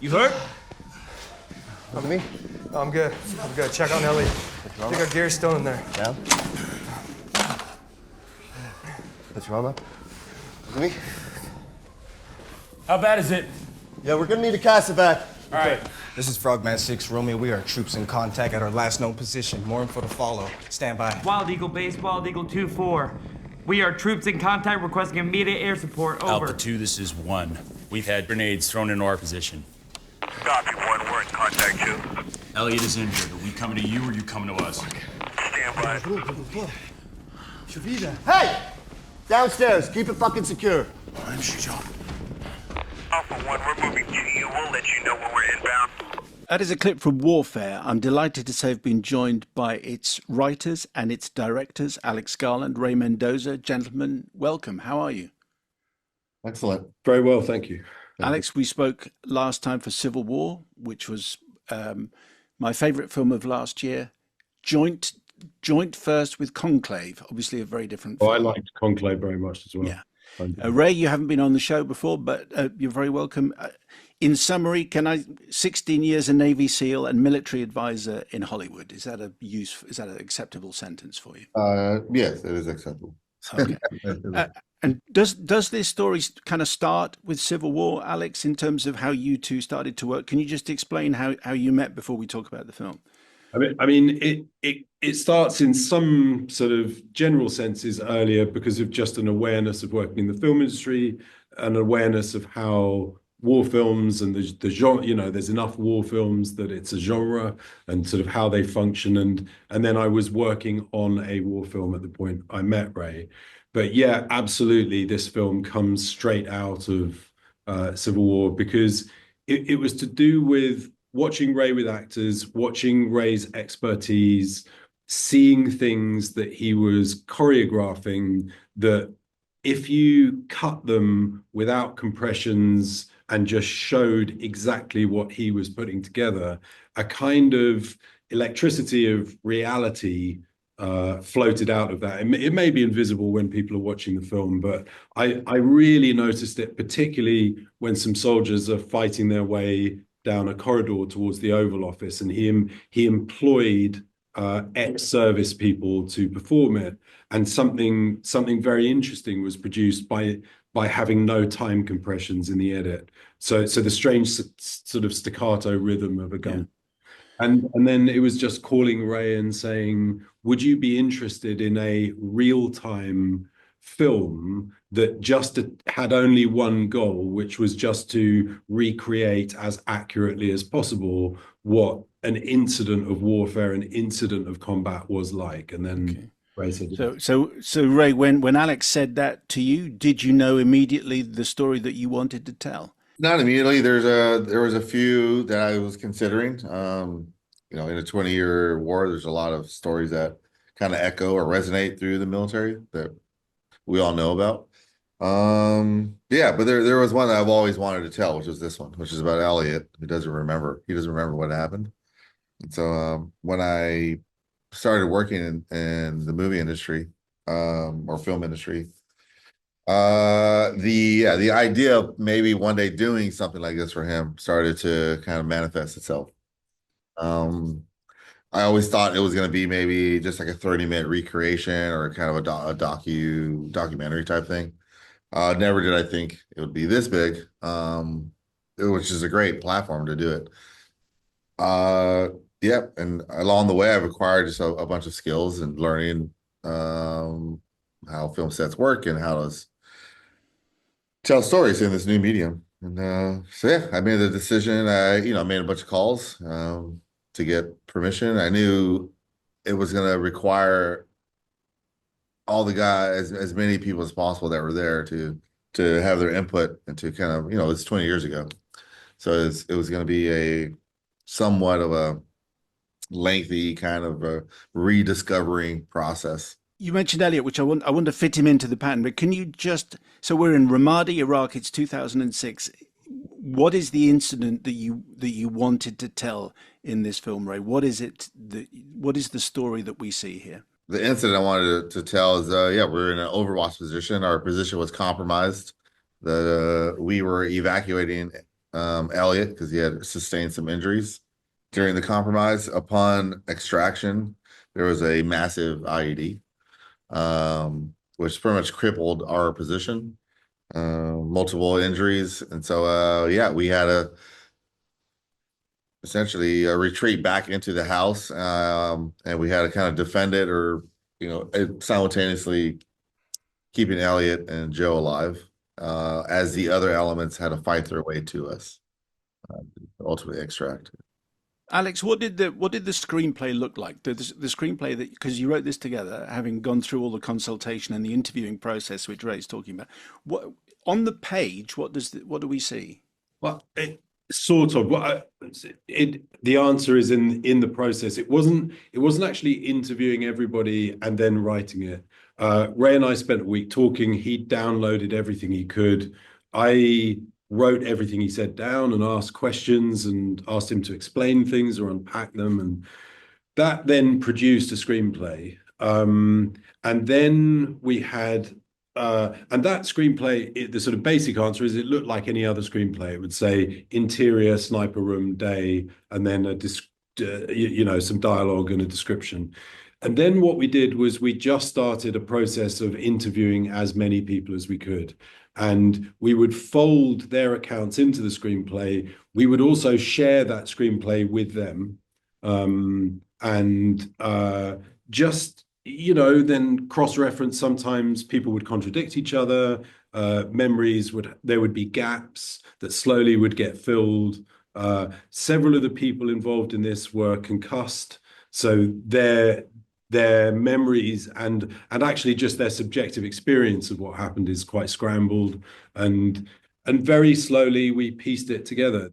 You hurt? Look at me. Oh, I'm good. I'm good. Check on Ellie. I think our gear's still in there. Down. Put your arm up. Look at me. How bad is it? Yeah, we're gonna need a casevac. All right. This is Frogman 6 Romeo. We are troops in contact at our last known position. More info to follow. Stand by. Wild Eagle Base, Wild Eagle 2-4. We are troops in contact requesting immediate air support. Over. Alpha 2, this is 1. We've had grenades thrown into our position. Copy, 1. We're in contact 2. Elliot is injured. Are we coming to you or are you coming to us? Stand by. Hey! Downstairs. Keep it fucking secure. Alpha 1, we're moving to you. We'll let you know when we're inbound. That is a clip from Warfare. I'm delighted to say I've been joined by its writers and its directors, Alex Garland, Ray Mendoza. Gentlemen, welcome. How are you? Excellent. Very well, thank you. Alex, we spoke last time for Civil War, which was my favourite film of last year. Joint first with Conclave, obviously a very different film. I liked Conclave very much as well. Yeah. Ray, you haven't been on the show before, but you're very welcome. In summary, 16 years a Navy SEAL and military advisor in Hollywood. Is that an acceptable sentence for you? Yes, it is acceptable. Okay. And does this story kind of start with Civil War, Alex, in terms of how you two started to work? Can you just explain how you met before we talk about the film? I mean, it starts in some sort of general senses earlier because of just an awareness of working in the film industry, an awareness of how war films and the genre, there's enough war films that it's a genre and sort of how they function. And then I was working on a war film at the point I met Ray. But yeah, absolutely, this film comes straight out of Civil War because it was to do with watching Ray with actors, watching Ray's expertise, seeing things that he was choreographing that if you cut them without compressions and just showed exactly what he was putting together, a kind of electricity of reality floated out of that. It may be invisible when people are watching the film, but I really noticed it, particularly when some soldiers are fighting their way down a corridor towards the Oval Office, and he employed ex-service people to perform it. And something very interesting was produced by having no time compressions in the edit. So the strange sort of staccato rhythm of a gun. Yeah. And then it was just calling Ray and saying, would you be interested in a real-time film that just had only one goal, which was just to recreate as accurately as possible what an incident of warfare, an incident of combat was like. And then Ray said, so Ray, when Alex said that to you, did you know immediately the story that you wanted to tell? Not immediately. There was a few that I was considering. In a 20-year war, there's a lot of stories that kind of echo or resonate through the military that we all know about. But there was one that I've always wanted to tell, which is this one, which is about Elliot, who doesn't remember. He doesn't remember what happened. And so when I started working in the movie industry or film industry, the idea of maybe one day doing something like this for him started to kind of manifest itself. I always thought it was going to be maybe just like a 30-minute recreation or kind of a documentary type thing. Never did I think it would be this big, which is a great platform to do it. And along the way, I've acquired just a bunch of skills and learning how film sets work and how to tell stories in this new medium. And I made the decision. I made a bunch of calls to get permission. I knew it was going to require all the guys, as many people as possible that were there to have their input and to kind of, it's 20 years ago. So it was going to be a somewhat of a lengthy kind of a rediscovering process. You mentioned Elliot, which I want to fit him into the pattern, but can you so we're in Ramadi, Iraq, it's 2006. What is the incident that you wanted to tell in this film, Ray? What is the story that we see here? The incident I wanted to tell is, we're in an overwatch position. Our position was compromised. We were evacuating Elliot because he had sustained some injuries during the compromise. Upon extraction, there was a massive IED, which pretty much crippled our position, multiple injuries. And so, yeah, we had to essentially retreat back into the house, and we had to kind of defend it or, simultaneously keeping Elliot and Joe alive, as the other elements had to fight their way to us, ultimately extract. Alex, what did the screenplay look like? The screenplay that, because you wrote this together, having gone through all the consultation and the interviewing process, which Ray's talking about. What on the page? What do we see? Well, sort of. The answer is in the process. It wasn't actually interviewing everybody and then writing it. Ray and I spent a week talking. He downloaded everything he could. I wrote everything he said down and asked questions and asked him to explain things or unpack them, and that then produced a screenplay. And then we had and that screenplay, the sort of basic answer is it looked like any other screenplay. It would say interior, sniper room, day, and then some dialogue and a description. And then what we did was we just started a process of interviewing as many people as we could. And we would fold their accounts into the screenplay. We would also share that screenplay with them. Then cross-reference. Sometimes people would contradict each other. There would be gaps that slowly would get filled. Several of the people involved in this were concussed, so their memories and actually just their subjective experience of what happened is quite scrambled, and very slowly we pieced it together.